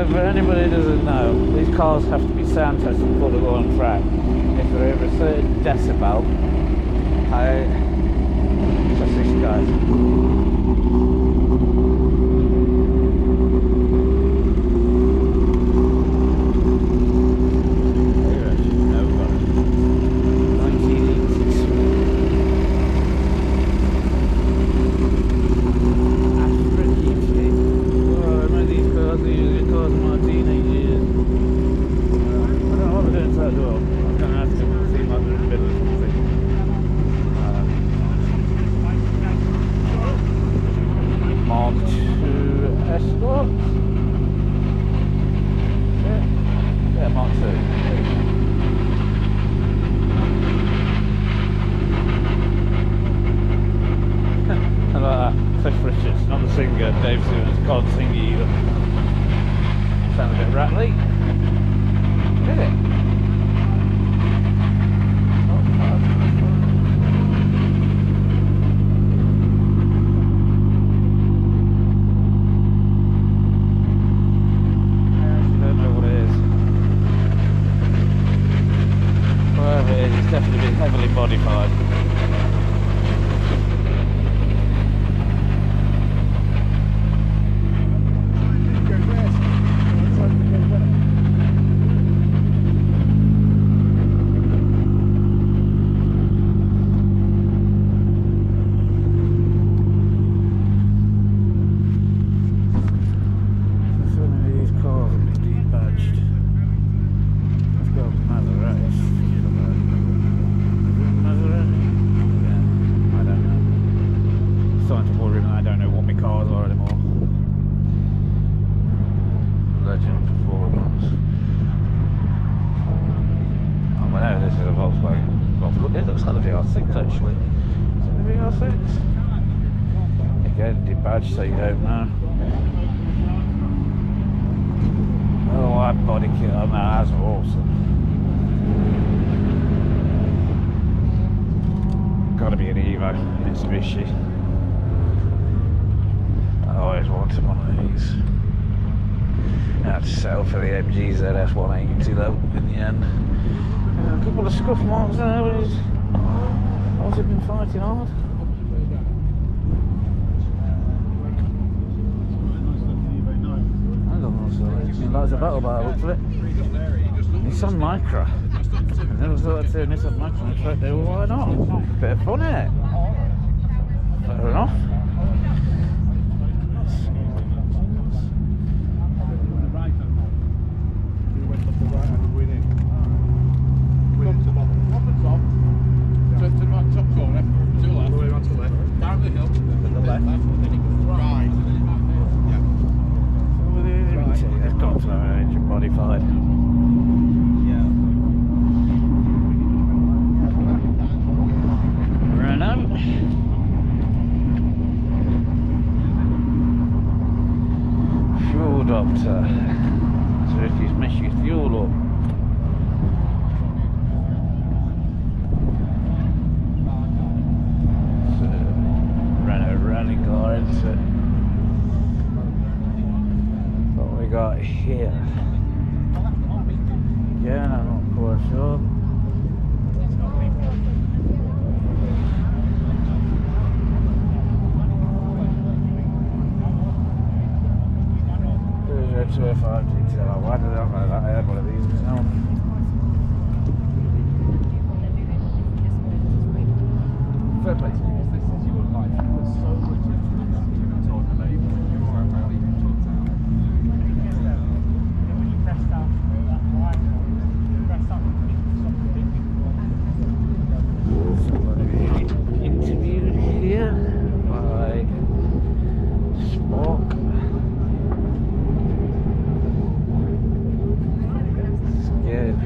for anybody who doesn't know, these cars have to be sound tested before they go on track. If they're over a certain decibel, that's this guy. So you don't know. Oh, that body kit on that, that's awesome. Gotta be an Evo, Mitsubishi. I always wanted one of these. I had to settle for the MG ZS 180 though, in the end. A couple of scuff marks there, but he's also been fighting hard. Loads of battle bar, look for it. Nissan Micra. I never thought I'd say Nissan Micra on the track there. Well, why not? Bit of fun, innit? Fair enough. Modified. Renault. Fuel doctor. So if you mess your fuel up. So, Renault rally car, isn't it? What we got here? Yeah, I'm not quite sure. There's a 205 GTR. Why did I know that? I had one of these myself. Fair play to you, because this is your life. There's so much into this. You're talking about it. You're all about it. You're talking about it. When you press down, that line. Interviewed here by Spock. Scared.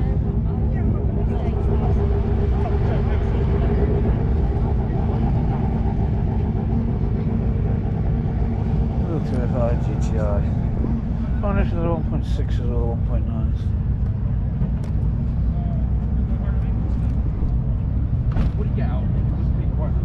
Little 205 GTI. Oh, this is a 1.6 or a 1.9. What do you get out? Just be quite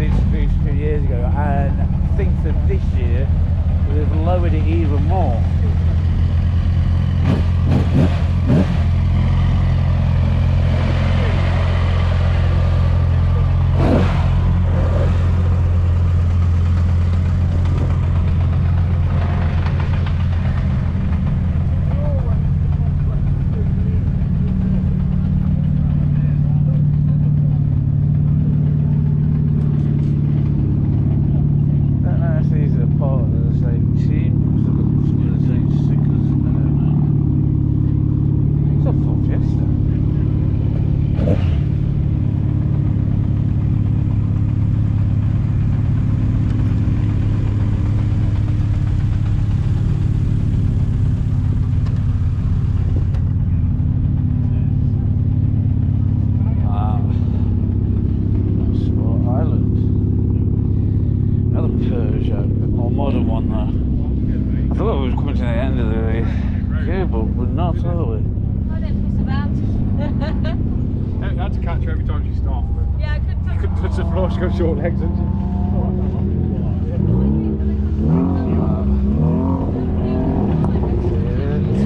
introduced a few years ago, and I think that this year they've lowered it even more. Go short legs, didn't you?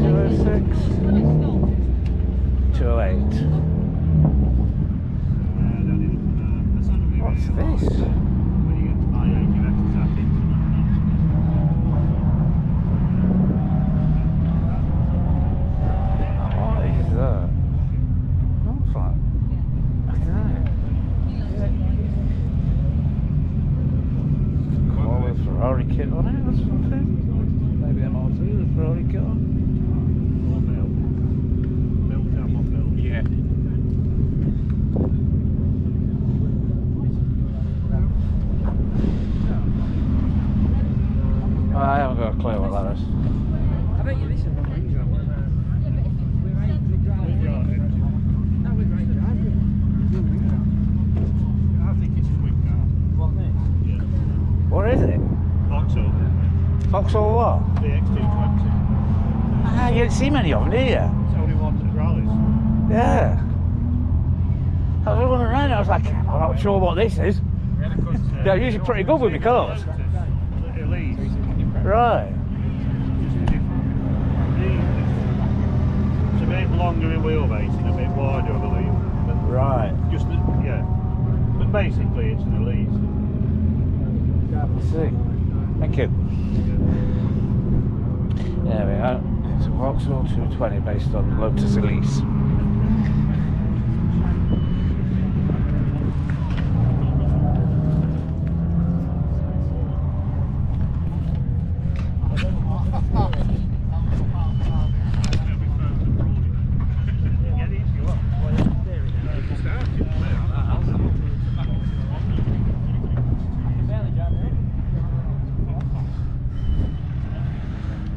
206, 208. What's this? What is that? Looks like, I don't know. Ferrari kit on it or something? Maybe MR2 with Ferrari kit on? Yeah. I haven't got a clue what that is. I bet you this is what brings up. I think it's a quick car. What this? Yeah. What is it? Vauxhall. Vauxhall what? The X220. Ah, you don't see many of them, do you? It's only one to the rallies. Yeah. I was running around, I was like, I'm not sure what this is. They're usually pretty good with my cars. Elise. Right. It's a bit longer in wheelbase and a bit wider, I believe. But Right. just, yeah. But basically, it's an Elise. Let's see. Thank you. There we go. It's a Vauxhall 220 based on Lotus Elise.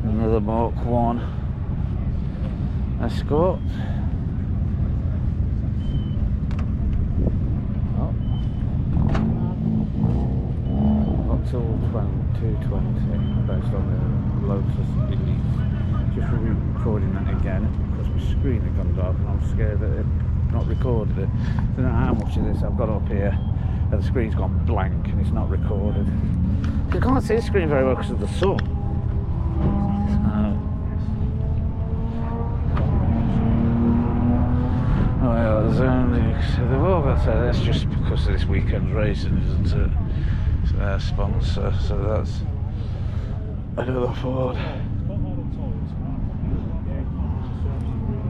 Another Mark 1 Escort. Oh. Vauxhall 220 based on the Lotus Elise. Just recording that again because my screen had gone dark and I'm scared that it not recorded it. I don't know how much of this I've got up here and the screen's gone blank and it's not recorded. I can't see the screen very well because of the sun. Well, there's only, so they've all got to say that's just because of this weekend's racing, isn't it? It's their sponsor, so that's another Ford.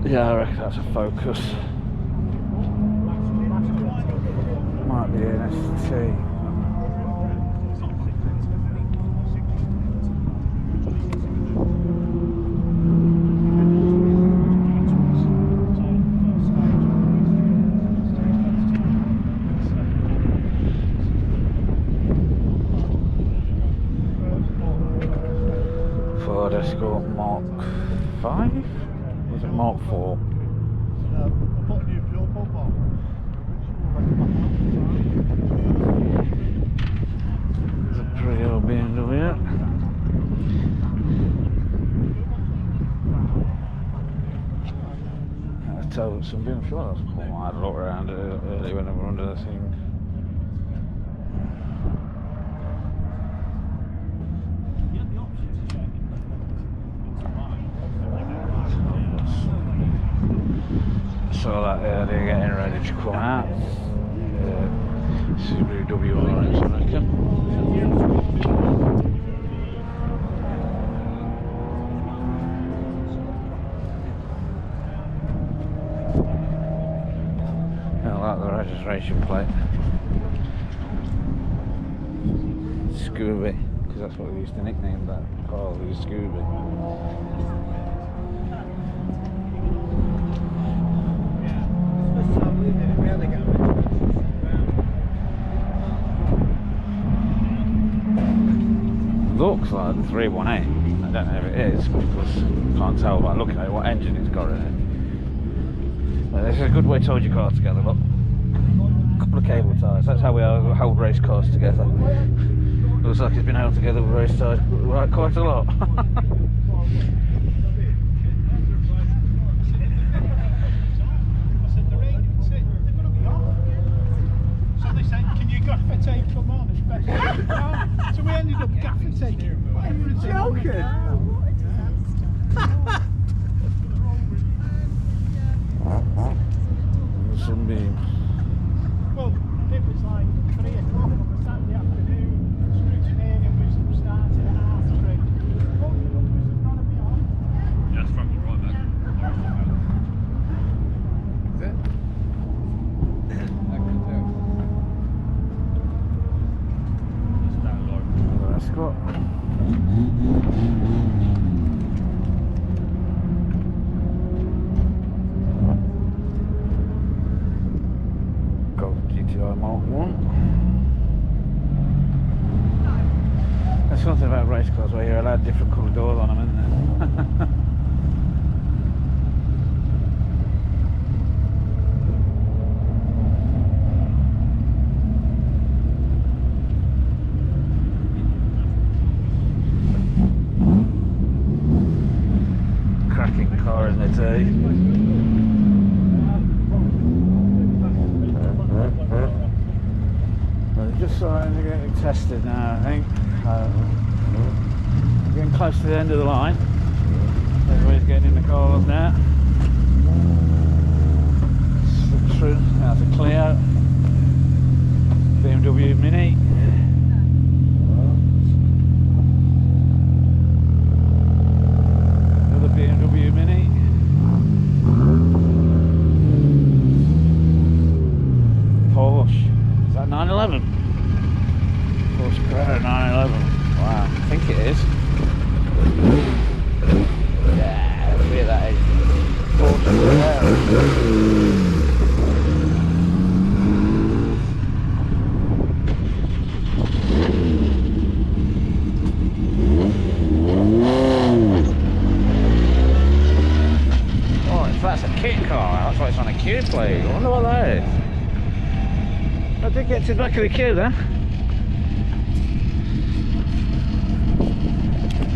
Yeah, I reckon that's a Focus. Might be an ST. Ford Escort Mark 5? Was it Mark 4? It's a pretty old BMW. I told somebody, I'm sure that's cool. I had a look around it earlier when I were under the thing. saw that they're getting ready to come out. Subaru WRX, I reckon. I like the registration plate. Scooby, because that's what we used to nickname that car, it was Scooby. Looks like the 318. I don't know if it is because I can't tell by looking at what engine it's got in it. But this is a good way to hold your car together. Look, a couple of cable ties. That's how we hold race cars together. Looks like it's been held together with race ties quite a lot. So we ended up gaffer taking. Joking. Sunbeam. Well, it was like 3 o'clock on the Saturday afternoon. Scrutineering was starting at 3:30. What numbers have got to be on? Yeah, it's front right back. Is it? I can tell. It's down low. That's got. Golf GTI Mark 1. There's something about race cars where you're allowed different coloured doors on them, isn't there? Cracking car in the T. Well, they're just starting to get tested now, I think. We're getting close to the end of the line. Everybody's getting in the cars now. Through. That's a Clio. BMW Mini. Another BMW Mini. Porsche. Is that 911? Porsche Carrera 911. Wow, I think it is. Yeah, let's see that is. Porsche Carrera. Oh, that's a kit car. That's why it's on a queue plate. I wonder what that is. I did get to the back of the queue then.